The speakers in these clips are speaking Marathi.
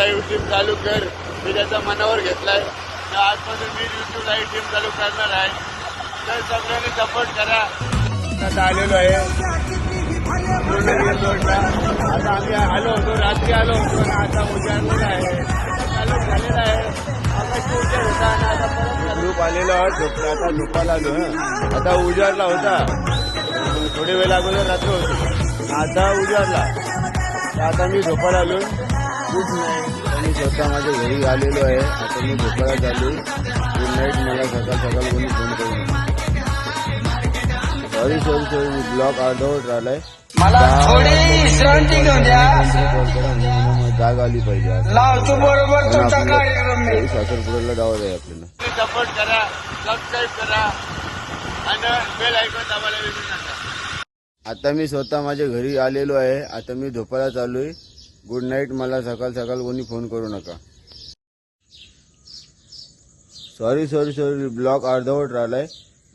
लाईव्ह स्ट्रीम चालू कर, मी त्याचा मनावर घेतलाय. तर आजपासून मी यूट्यूब लाईव्ह स्ट्रीम चालू करणार आहे. तर सगळ्यांनी सपोर्ट करा. आता आलेलो आहे आता आम्ही आलो होतो, रात्री आलो होतो आणि आता उजाडलेला आहे, चालू झालेला आहे. उजाड होता आणि आता परत ग्रुप आलेलो झोपला. आता झोपायला आलो. आता उजाडला होता, थोडे वेळ अगोदर रात्र होती, आता उजाडला. आता मी झोपायला आलो. खूप नाही, मी स्वतः माझ्या घरी आलेलो आहे. आता मी झोपायला चालू. Good night. मला सकाळ सकाळ कोणी फोन करू नका. सॉरी ब्लॉक अर्धवट राहिलाय. मला थोडी विश्रांती घेऊन द्या. जाग आली पाहिजे. लावतो बरोबर तुमचा कार्यक्रम मी. साखरपुड्याला जावं आहे आपल्याला. सपोर्ट करा, सबस्क्राईब करा आणि बेल आयकॉन दाबायला विसरू नका. आता मी स्वतः माझ्या घरी आलेलो आहे. आता मी झोपायला चालू आहे. Good night. मला सकाळ सकाळ कोणी फोन करू नका. सॉरी ब्लॉक अर्धवट राहिलाय.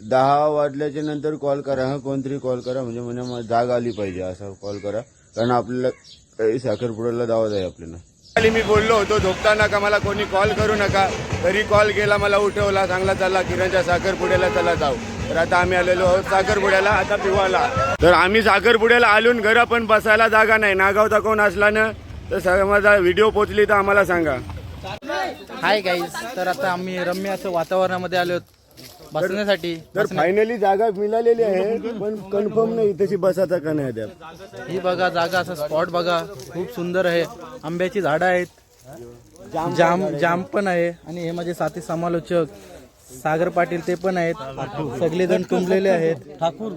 10 वाजल्याच्या नंतर कॉल करा. कोणतरी कॉल करा, म्हणजे मला जाग आली पाहिजे असा कॉल करा, कारण आपल्याला काही साखरपुड्याला दावत आहे आपल्याला. मी बोललो होतो झोपताना का मला कोणी कॉल करू नका, तरी कॉल केला, मला उठवला, चांगला चालला किरणच्या साखरपुड्याला चला जाऊ. तर आता आम्ही आलेलो आहोत साखरपुड्याला. आता पिवाला तर आम्ही साखरपुड्याला आलून घर पण बसायला जागा नाही. नागावचा कोण असला ना तर माझा व्हिडिओ पोचली तर आम्हाला सांगा. Hi guys. तर आता आम्ही रम्य असं वातावरणामध्ये आलो बसण्यासाठी. तर फायनली जागा मिळालेली आहे, पण कन्फर्म नाही तशी बसायचा का नाही अद्याप. ही बघा जागा, असं स्पॉट बघा, खूप सुंदर आहे. आंब्याची झाडं आहेत, जाम पण आहे. आणि हे माझे साथी समालोचक सागर पाटील ते पण आहेत. सगळेजण तुंबलेले आहेत. ठाकूर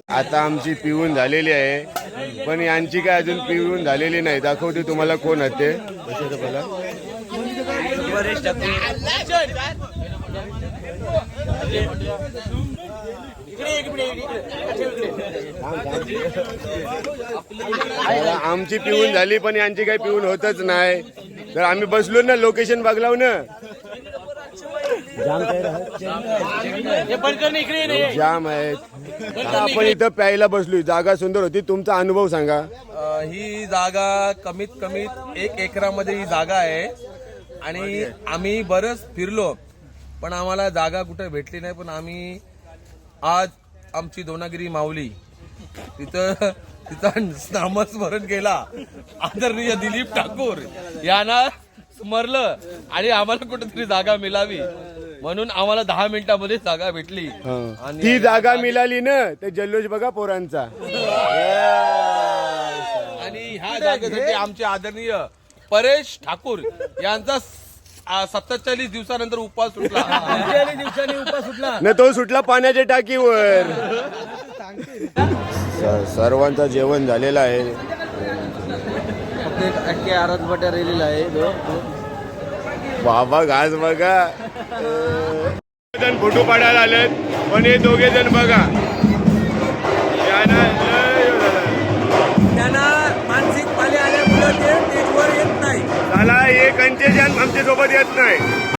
आता आमची पिऊन झालेली आहे, पण यांची काय अजून पिऊन झालेली नाही. दाखवते तुम्हाला कोण होते. आमची पिऊन झाली, पण यांची काही पिऊन होतच नाही. तर आम्ही बसलो ना, लोकेशन बघलाव ना, जाम आहेत. आपण इथं प्यायला बसलो. जागा सुंदर होती. तुमचा अनुभव सांगा. ही जागा कमीत कमी 1 एकरामध्ये ही जागा आहे. आणि आम्ही बरंच फिरलो, पण आम्हाला जागा कुठे भेटली नाही. पण आम्ही आज आमची दोनागिरी माऊली तिचा नामस्मरण केला. आदरणीय दिलीप ठाकूर यांना स्मरलं आणि आम्हाला कुठेतरी जागा मिळावी म्हणून आम्हाला 10 मिनिटांमध्ये जागा भेटली. आणि ती जागा मिळाली ना, ते जल्लोष बघा पोरांचा. आणि ह्या जागेसाठी आमचे आदरणीय परेश ठाकूर यांचा 47 दिवसानंतर उपवास सुटला. 47 दिवसांनी उपवास सुटला न, तो सुटला पाण्याच्या टाकीवर. सर्वांचं जेवण झालेलं आहे. आरसबटा रेलेला आहे. बाबा घास बघा. जण फोटो काढायला आलेत, पण हे दोघे जण बघा, त्यांना मानसिक पाले आल्यामुळे ते स्टेजवर येत नाही. त्याला हे कंचे जण आमच्या सोबत येत नाही.